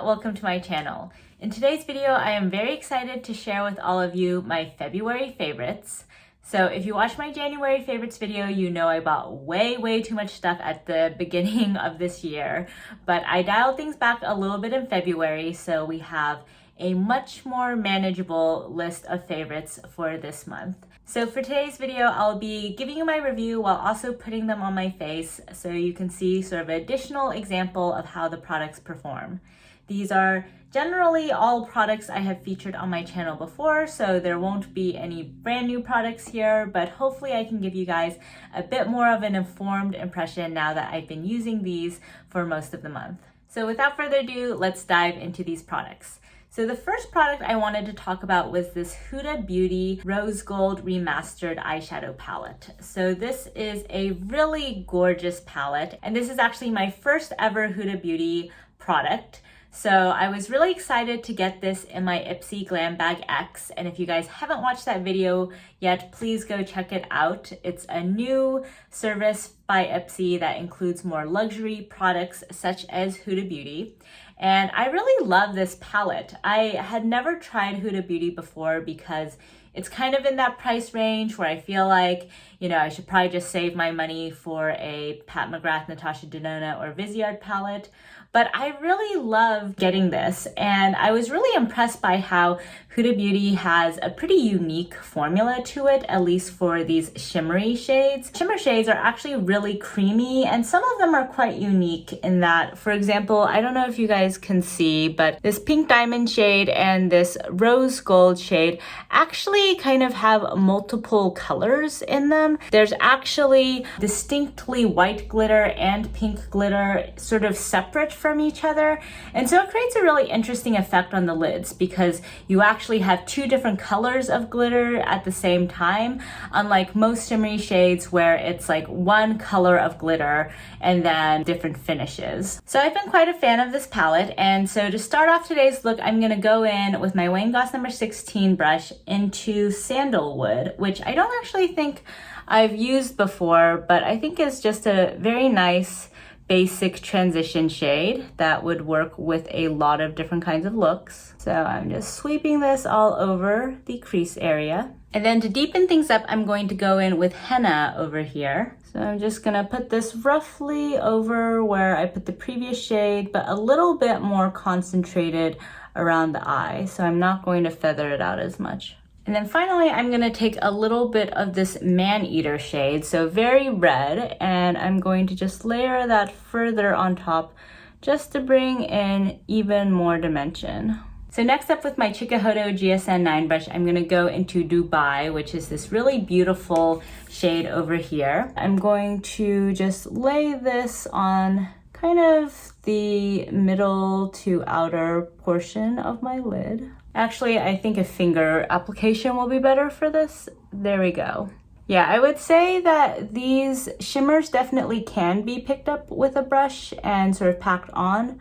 welcome to my channel. In today's video, I am very excited to share with all of you my February favorites. So if you watched my January favorites video, you know I bought way too much stuff at the beginning of this year, but I dialed things back a little bit in February, so we have a much more manageable list of favorites for this month. So for today's video, I'll be giving you my review while also putting them on my face so you can see sort of an additional example of how the products perform. These are generally all products I have featured on my channel before, so there won't be any brand new products here, but hopefully I can give you guys a bit more of an informed impression now that I've been using these for most of the month. So without further ado, let's dive into these products. So the first product I wanted to talk about was this Huda Beauty Rose Gold Remastered Eyeshadow Palette. So this is a really gorgeous palette, and this is actually my first ever Huda Beauty product. So I was really excited to get this in my Ipsy Glam Bag X, and if you guys haven't watched that video yet, please go check it out. It's a new service by Ipsy that includes more luxury products such as Huda Beauty. And I really love this palette. I had never tried Huda Beauty before because it's kind of in that price range where I feel like, you know, I should probably just save my money for a Pat McGrath, Natasha Denona, or Viseart palette. But I really love getting this, and I was really impressed by how Huda Beauty has a pretty unique formula to it, at least for these shimmery shades. Shimmer shades are actually really creamy, and some of them are quite unique in that, for example, I don't know if you guys can see, but this pink diamond shade and this rose gold shade actually kind of have multiple colors in them. There's actually distinctly white glitter and pink glitter sort of separate from each other, and so it creates a really interesting effect on the lids because you actually have two different colors of glitter at the same time, unlike most shimmery shades where it's like one color of glitter and then different finishes. So I've been quite a fan of this palette, and so to start off today's look, I'm gonna go in with my Wayne Goss number 16 brush into Sandalwood, which I don't actually think I've used before, but I think is just a very nice basic transition shade that would work with a lot of different kinds of looks. So I'm just sweeping this all over the crease area. And then to deepen things up, I'm going to go in with henna over here. So I'm just gonna put this roughly over where I put the previous shade, but a little bit more concentrated around the eye. So I'm not going to feather it out as much. And then finally, I'm gonna take a little bit of this Man-Eater shade, so very red, and I'm going to just layer that further on top just to bring in even more dimension. So next up with my Chikuhodo GSN 9 brush, I'm gonna go into Dubai, which is this really beautiful shade over here. I'm going to just lay this on kind of the middle to outer portion of my lid. Actually, I think a finger application will be better for this. There we go. Yeah, I would say that these shimmers definitely can be picked up with a brush and sort of packed on,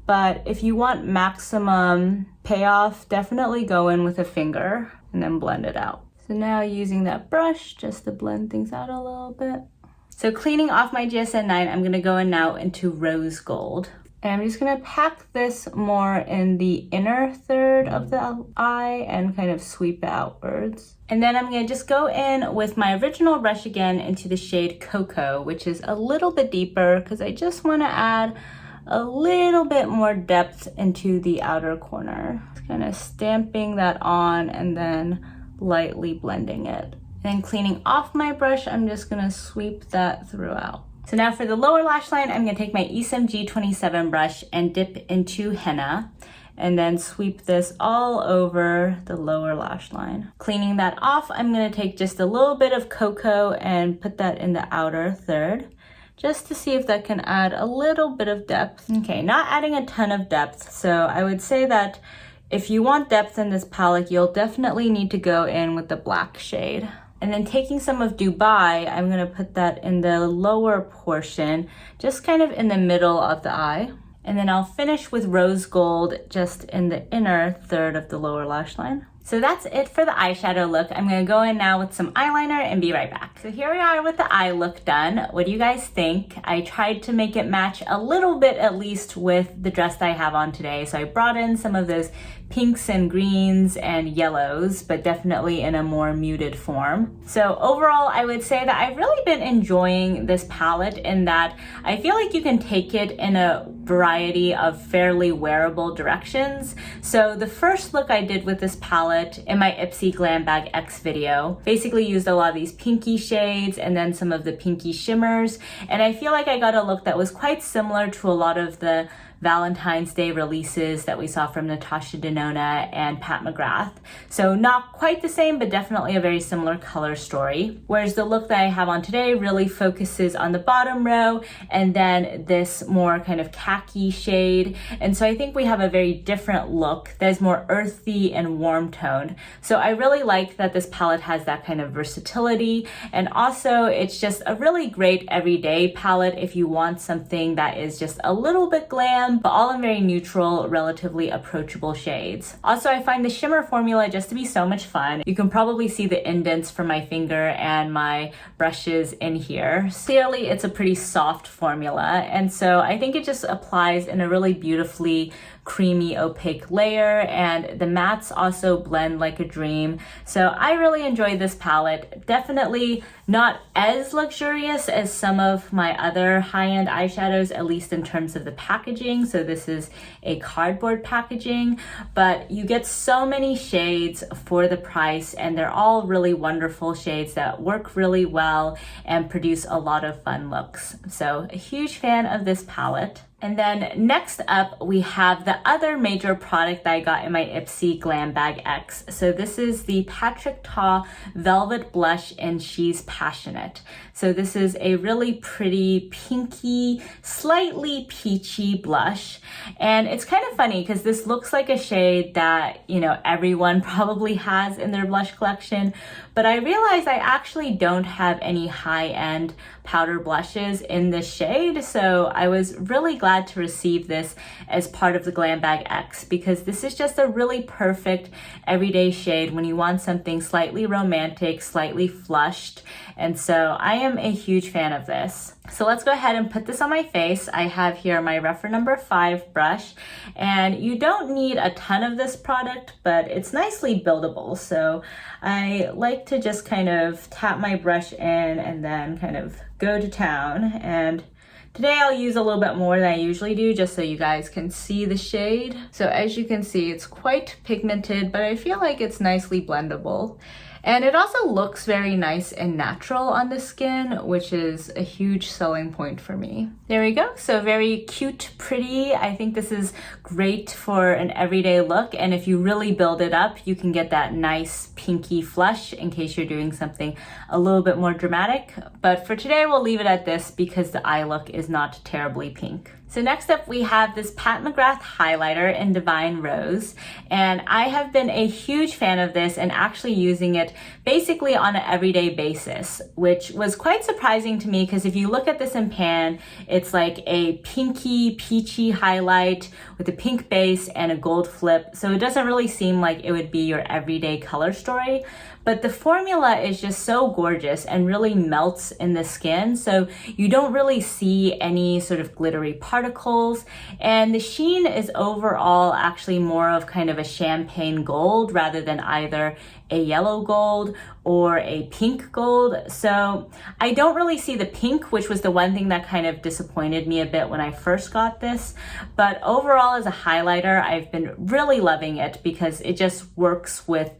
but if you want maximum payoff, definitely go in with a finger and then blend it out. So now using that brush just to blend things out a little bit. So cleaning off my GSN 9, I'm gonna go in now into Rose Gold. And I'm just gonna pack this more in the inner third of the eye and kind of sweep it outwards. And then I'm gonna just go in with my original brush again into the shade Cocoa, which is a little bit deeper because I just wanna add a little bit more depth into the outer corner. Just kind of stamping that on and then lightly blending it. Then cleaning off my brush, I'm just gonna sweep that throughout. So now for the lower lash line, I'm gonna take my Esom G27 brush and dip into henna and then sweep this all over the lower lash line. Cleaning that off, I'm gonna take just a little bit of Cocoa and put that in the outer third, just to see if that can add a little bit of depth. Okay, not adding a ton of depth, so I would say that if you want depth in this palette, you'll definitely need to go in with the black shade. And then taking some of Dubai, I'm gonna put that in the lower portion, just kind of in the middle of the eye. And then I'll finish with Rose Gold just in the inner third of the lower lash line. So that's it for the eyeshadow look. I'm gonna go in now with some eyeliner and be right back. So here we are with the eye look done. What do you guys think? I tried to make it match a little bit at least with the dress that I have on today. So I brought in some of those pinks and greens and yellows, but definitely in a more muted form. So overall, I would say that I've really been enjoying this palette in that I feel like you can take it in a variety of fairly wearable directions. So the first look I did with this palette in my Ipsy Glam Bag X video basically used a lot of these pinky shades and then some of the pinky shimmers. And I feel like I got a look that was quite similar to a lot of the Valentine's Day releases that we saw from Natasha Denona and Pat McGrath. So not quite the same, but definitely a very similar color story. Whereas the look that I have on today really focuses on the bottom row and then this more kind of khaki shade. And so I think we have a very different look that is more earthy and warm toned. So I really like that this palette has that kind of versatility. And also it's just a really great everyday palette if you want something that is just a little bit glam, but all in very neutral, relatively approachable shades. Also, I find the shimmer formula just to be so much fun. You can probably see the indents from my finger and my brushes in here. Clearly, it's a pretty soft formula, and so I think it just applies in a really beautifully creamy opaque layer, and the mattes also blend like a dream. So I really enjoyed this palette. Definitely not as luxurious as some of my other high-end eyeshadows, at least in terms of the packaging. So this is a cardboard packaging, but you get so many shades for the price, and they're all really wonderful shades that work really well and produce a lot of fun looks. So a huge fan of this palette. And then next up, we have the other major product that I got in my Ipsy Glam Bag X. So this is the Patrick Ta Velvet Blush in She's Passionate. So this is a really pretty pinky, slightly peachy blush. And it's kind of funny because this looks like a shade that, you know, everyone probably has in their blush collection. But I realized I actually don't have any high-end powder blushes in this shade. So I was really glad to receive this as part of the Glam Bag X because this is just a really perfect everyday shade when you want something slightly romantic, slightly flushed. And so I am a huge fan of this. So let's go ahead and put this on my face. I have here my Rephr number 5 brush, and you don't need a ton of this product, but it's nicely buildable. So I like to just kind of tap my brush in and then kind of go to town. And today I'll use a little bit more than I usually do just so you guys can see the shade. So as you can see, it's quite pigmented, but I feel like it's nicely blendable. And it also looks very nice and natural on the skin, which is a huge selling point for me. There we go. So very cute, pretty. I think this is great for an everyday look. And if you really build it up, you can get that nice pinky flush in case you're doing something a little bit more dramatic. But for today, we'll leave it at this because the eye look is not terribly pink. So next up we have this Pat McGrath highlighter in Divine Rose, and I have been a huge fan of this and actually using it basically on an everyday basis, which was quite surprising to me because if you look at this in pan, it's like a pinky, peachy highlight with a pink base and a gold flip, so it doesn't really seem like it would be your everyday color story. But the formula is just so gorgeous and really melts in the skin, so you don't really see any sort of glittery particles. And the sheen is overall actually more of kind of a champagne gold rather than either a yellow gold or a pink gold. So I don't really see the pink, which was the one thing that kind of disappointed me a bit when I first got this. But overall as a highlighter, I've been really loving it because it just works with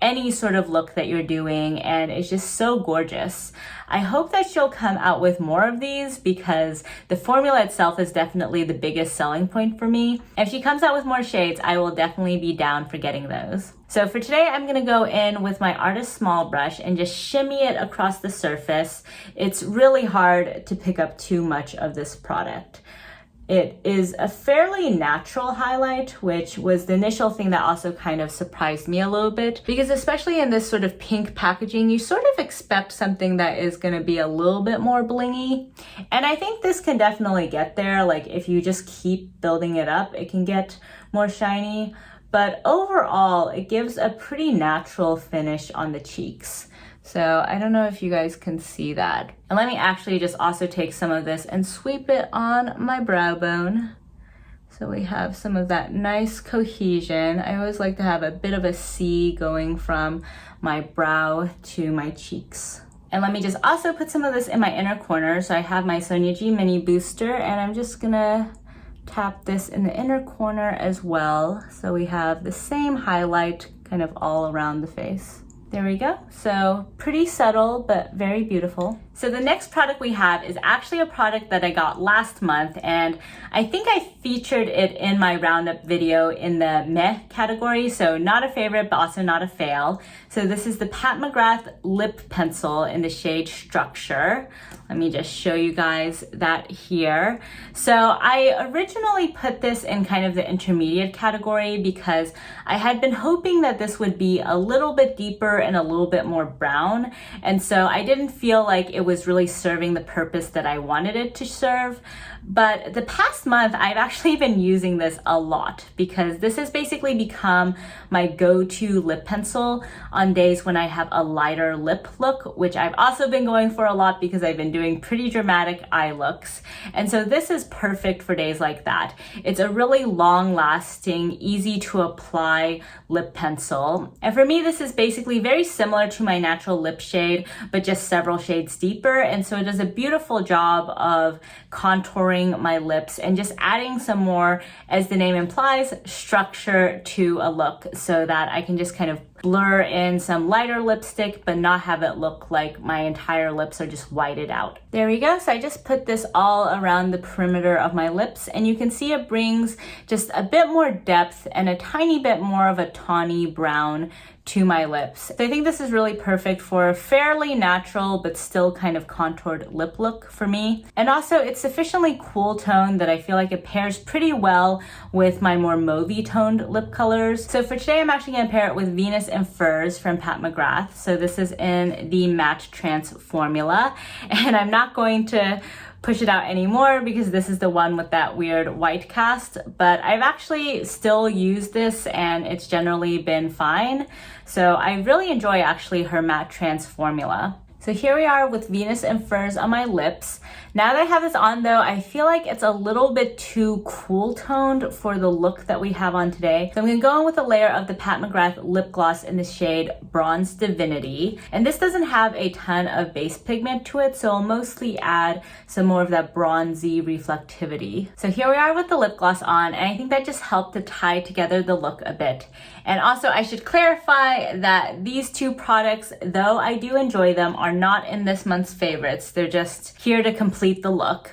any sort of look that you're doing, and it's just so gorgeous. I hope that she'll come out with more of these because the formula itself is definitely the biggest selling point for me. If she comes out with more shades, I will definitely be down for getting those. So for today, I'm gonna go in with my Artist Small brush and just shimmy it across the surface. It's really hard to pick up too much of this product. It is a fairly natural highlight, which was the initial thing that also kind of surprised me a little bit, because especially in this sort of pink packaging, you sort of expect something that is going to be a little bit more blingy. And I think this can definitely get there. Like if you just keep building it up, it can get more shiny. but overall it gives a pretty natural finish on the cheeks. So I don't know if you guys can see that. And let me actually just also take some of this and sweep it on my brow bone. So we have some of that nice cohesion. I always like to have a bit of a C going from my brow to my cheeks. And let me just also put some of this in my inner corner. So I have my Sonia G Mini Booster, and I'm just gonna tap this in the inner corner as well. So we have the same highlight kind of all around the face. There we go. So pretty subtle, but very beautiful. So the next product we have is actually a product that I got last month, and I think I featured it in my roundup video in the meh category. So not a favorite, but also not a fail. So this is the Pat McGrath Lip Pencil in the shade Structure. Let me just show you guys that here. So I originally put this in kind of the intermediate category because I had been hoping that this would be a little bit deeper and a little bit more brown. And so I didn't feel like it was really serving the purpose that I wanted it to serve. But the past month, I've actually been using this a lot because this has basically become my go-to lip pencil on days when I have a lighter lip look, which I've also been going for a lot because I've been doing pretty dramatic eye looks. And so this is perfect for days like that. It's a really long-lasting, easy to apply lip pencil. And for me, this is basically very similar to my natural lip shade, but just several shades deeper. And so it does a beautiful job of contouring my lips and just adding some more, as the name implies, structure to a look so that I can just kind of blur in some lighter lipstick but not have it look like my entire lips are just whited out. There we go. So I just put this all around the perimeter of my lips, and you can see it brings just a bit more depth and a tiny bit more of a tawny brown to my lips. So I think this is really perfect for a fairly natural but still kind of contoured lip look for me. And also it's sufficiently cool tone that I feel like it pairs pretty well with my more mauvey toned lip colors. So for today, I'm actually gonna pair it with Venus and Furs from Pat McGrath. So this is in the Matte Trance formula, and I'm not going to push it out anymore because this is the one with that weird white cast, but I've actually still used this and it's generally been fine. So I really enjoy actually her Matte Trance formula. So here we are with Venus and Furs on my lips. Now that I have this on though, I feel like it's a little bit too cool toned for the look that we have on today. So I'm gonna go in with a layer of the Pat McGrath lip gloss in the shade Bronze Divinity. And this doesn't have a ton of base pigment to it, so I'll mostly add some more of that bronzy reflectivity. So here we are with the lip gloss on, and I think that just helped to tie together the look a bit. And also I should clarify that these two products, though I do enjoy them, are not in this month's favorites. They're just here to complete the look.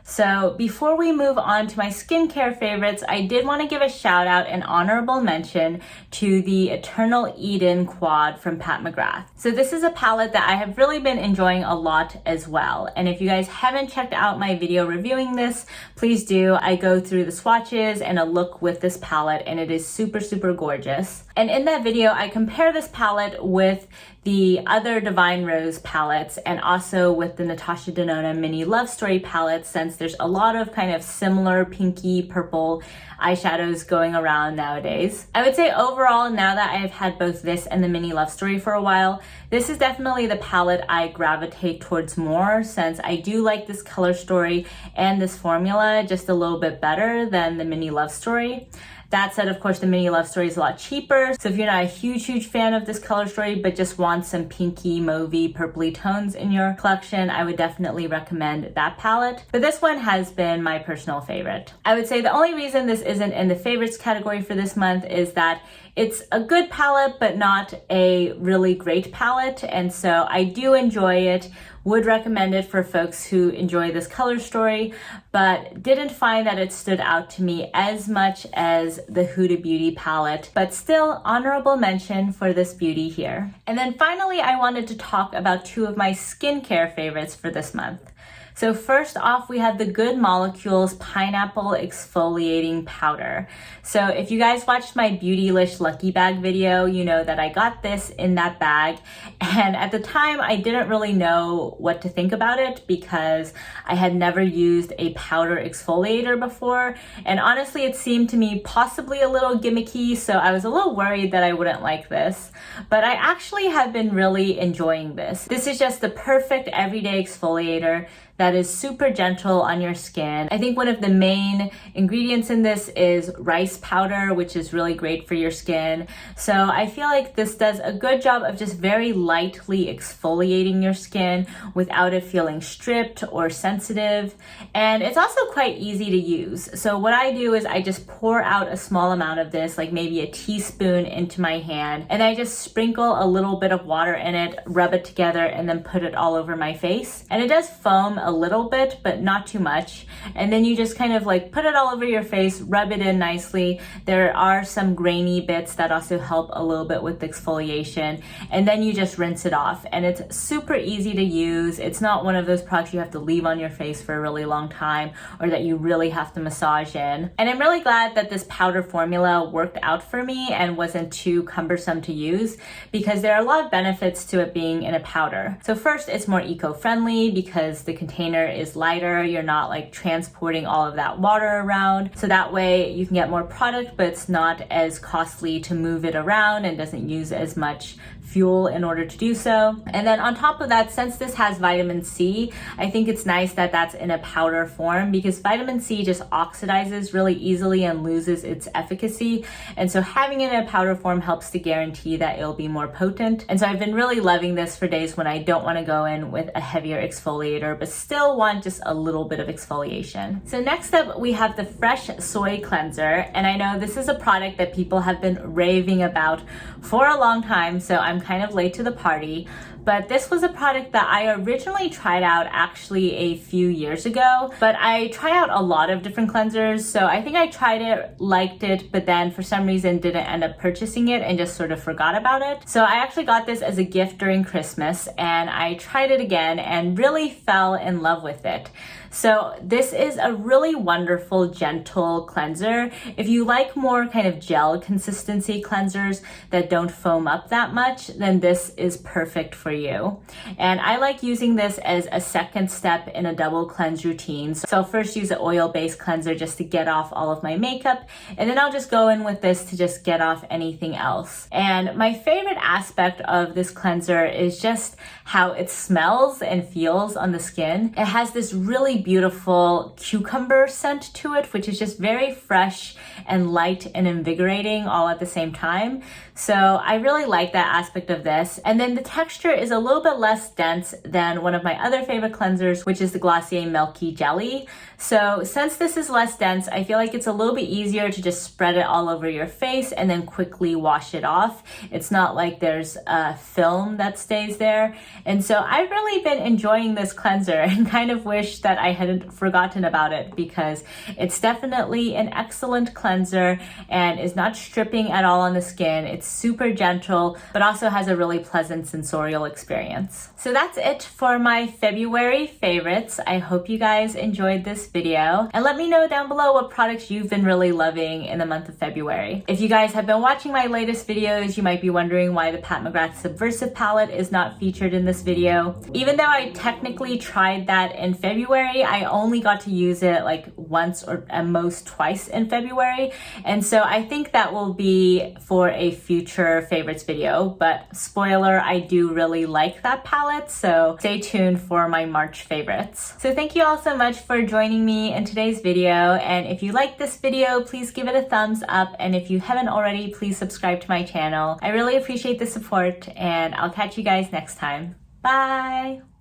So before we move on to my skincare favorites, I did want to give a shout out and honorable mention to the Eternal Eden Quad from Pat McGrath. So this is a palette that I have really been enjoying a lot as well. And if you guys haven't checked out my video reviewing this, please do. I go through the swatches and a look with this palette, and it is super, super gorgeous. And in that video, I compare this palette with the other Divine Rose palettes and also with the Natasha Denona Mini Love Story palette, since there's a lot of kind of similar pinky purple eyeshadows going around nowadays. I would say overall, now that I've had both this and the Mini Love Story for a while, this is definitely the palette I gravitate towards more, since I do like this color story and this formula just a little bit better than the Mini Love Story. That said, of course, the Mini Love Story is a lot cheaper. So if you're not a huge fan of this color story, but just want some pinky, mauvey, purpley tones in your collection, I would definitely recommend that palette. But this one has been my personal favorite. I would say the only reason this isn't in the favorites category for this month is that it's a good palette, but not a really great palette. And so I do enjoy it, would recommend it for folks who enjoy this color story, but didn't find that it stood out to me as much as the Huda Beauty palette, but still honorable mention for this beauty here. And then finally, I wanted to talk about two of my skincare favorites for this month. So first off, we have the Good Molecules Pineapple Exfoliating Powder. So if you guys watched my Beautylish Lucky Bag video, you know that I got this in that bag. And at the time, I didn't really know what to think about it because I had never used a powder exfoliator before. And honestly, it seemed to me possibly a little gimmicky, so I was a little worried that I wouldn't like this. But I actually have been really enjoying this. This is just the perfect everyday exfoliator that is super gentle on your skin. I think one of the main ingredients in this is rice powder, which is really great for your skin. So I feel like this does a good job of just very lightly exfoliating your skin without it feeling stripped or sensitive. And it's also quite easy to use. So what I do is I just pour out a small amount of this, like maybe a teaspoon, into my hand, and I just sprinkle a little bit of water in it, rub it together, and then put it all over my face. And it does foam a little bit, but not too much. And then you just kind of like put it all over your face, rub it in nicely. There are some grainy bits that also help a little bit with exfoliation. And then you just rinse it off. And it's super easy to use. It's not one of those products you have to leave on your face for a really long time or that you really have to massage in. And I'm really glad that this powder formula worked out for me and wasn't too cumbersome to use because there are a lot of benefits to it being in a powder. So first, it's more eco-friendly because the container is lighter. You're not like transporting all of that water around. So that way you can get more product, but it's not as costly to move it around and doesn't use as much fuel in order to do so. And then on top of that, since this has vitamin C, I think it's nice that that's in a powder form because vitamin C just oxidizes really easily and loses its efficacy. And so having it in a powder form helps to guarantee that it'll be more potent. And so I've been really loving this for days when I don't want to go in with a heavier exfoliator, but still want just a little bit of exfoliation. So next up, we have the Fresh Soy Cleanser. And I know this is a product that people have been raving about for a long time, so I'm kind of late to the party. But this was a product that I originally tried out actually a few years ago. But I try out a lot of different cleansers. So I think I tried it, liked it, but then for some reason didn't end up purchasing it and just sort of forgot about it. So I actually got this as a gift during Christmas and I tried it again and really fell in love with it. So this is a really wonderful, gentle cleanser. If you like more kind of gel consistency cleansers that don't foam up that much, then this is perfect for you. And I like using this as a second step in a double cleanse routine. So I'll first use an oil-based cleanser just to get off all of my makeup, and then I'll just go in with this to just get off anything else. And my favorite aspect of this cleanser is just how it smells and feels on the skin. It has this really beautiful cucumber scent to it, which is just very fresh and light and invigorating all at the same time. So I really like that aspect of this. And then the texture is a little bit less dense than one of my other favorite cleansers, which is the Glossier Milky Jelly. So since this is less dense, I feel like it's a little bit easier to just spread it all over your face and then quickly wash it off. It's not like there's a film that stays there. And so I've really been enjoying this cleanser and kind of wish that I hadn't forgotten about it because it's definitely an excellent cleanser and is not stripping at all on the skin. It's super gentle, but also has a really pleasant sensorial experience. So that's it for my February favorites. I hope you guys enjoyed this video and let me know down below what products you've been really loving in the month of February. If you guys have been watching my latest videos, you might be wondering why the Pat McGrath Subversive palette is not featured in this video. Even though I technically tried that in February, I only got to use it like once or at most twice in February. And so I think that will be for a future favorites video, but spoiler, I do really like that palette, so stay tuned for my March favorites. So thank you all so much for joining me in today's video, and if you like this video, please give it a thumbs up, and if you haven't already, please subscribe to my channel. I really appreciate the support, and I'll catch you guys next time. Bye!